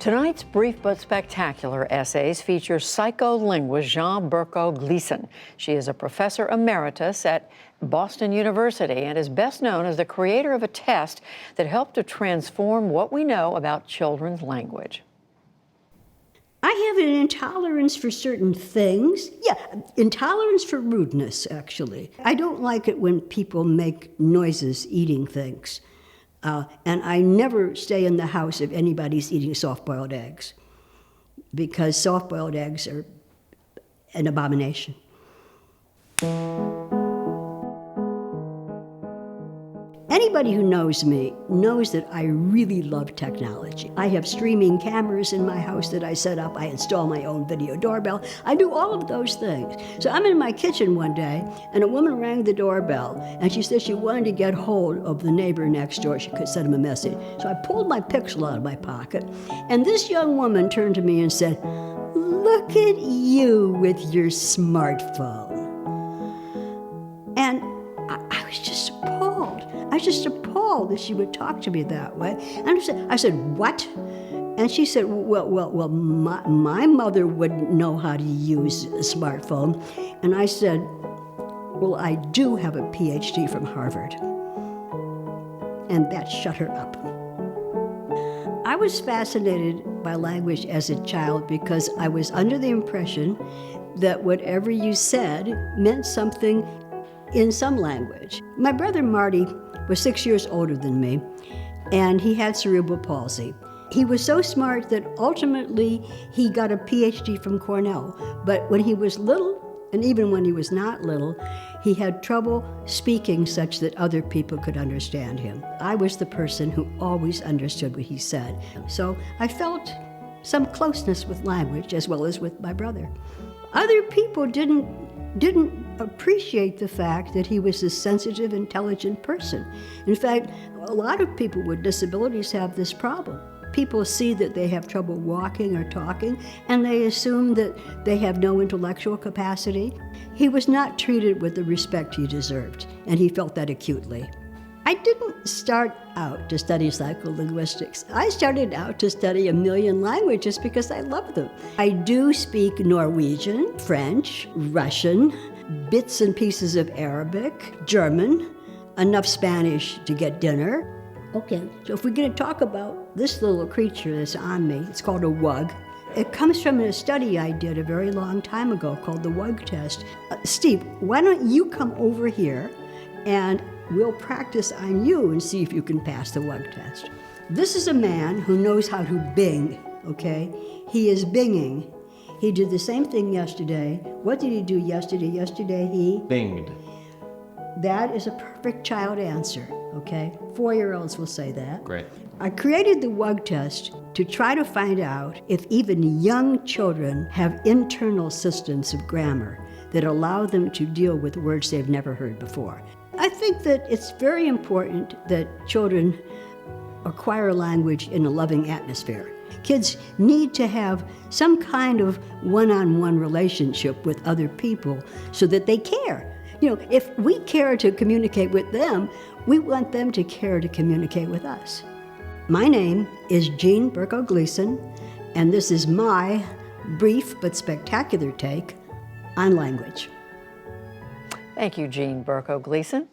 Tonight's brief but spectacular essays feature psycholinguist Jean Berko Gleason. She is a professor emeritus at Boston University and is best known as the creator of a test that helped to transform what we know about children's language. I have an intolerance for certain things. Yeah, intolerance for rudeness, actually. I don't like it when people make noises eating things. And I never stay in the house if anybody's eating soft-boiled eggs, because soft-boiled eggs are an abomination. Anybody who knows me knows that I really love technology. I have streaming cameras in my house that I set up. I install my own video doorbell. I do all of those things. So I'm in my kitchen one day, and a woman rang the doorbell, and she said she wanted to get hold of the neighbor next door. She could send him a message. So I pulled my Pixel out of my pocket, and this young woman turned to me and said, "Look at you with your smartphone." And I was just appalled. I was just appalled that she would talk to me that way. And I said, "What?" And she said, well, my mother wouldn't know how to use a smartphone. And I said, "Well, I do have a PhD from Harvard." And that shut her up. I was fascinated by language as a child because I was under the impression that whatever you said meant something in some language. My brother Marty was 6 years older than me, and he had cerebral palsy. He was so smart that ultimately he got a PhD from Cornell, but when he was little, and even when he was not little, he had trouble speaking such that other people could understand him. I was the person who always understood what he said. So I felt some closeness with language as well as with my brother. Other people didn't appreciate the fact that he was a sensitive, intelligent person. In fact, a lot of people with disabilities have this problem. People see that they have trouble walking or talking, and they assume that they have no intellectual capacity. He was not treated with the respect he deserved, and he felt that acutely. I didn't start out to study psycholinguistics. I started out to study a million languages because I love them. I do speak Norwegian, French, Russian, bits and pieces of Arabic, German, enough Spanish to get dinner. Okay, so if we're going to talk about this little creature that's on me, it's called a WUG. It comes from a study I did a very long time ago called the WUG test. Steve, why don't you come over here and we'll practice on you and see if you can pass the WUG test. This is a man who knows how to Bing, okay? He is Binging. He did the same thing yesterday. What did he do yesterday? Yesterday he Binged. That is a perfect child answer, okay? 4-year-olds will say that. Great. I created the WUG test to try to find out if even young children have internal systems of grammar that allow them to deal with words they've never heard before. I think that it's very important that children acquire language in a loving atmosphere. Kids need to have some kind of one-on-one relationship with other people so that they care. You know, if we care to communicate with them, we want them to care to communicate with us. My name is Jean Berko Gleason, and this is my brief but spectacular take on language. Thank you, Jean Berko Gleason.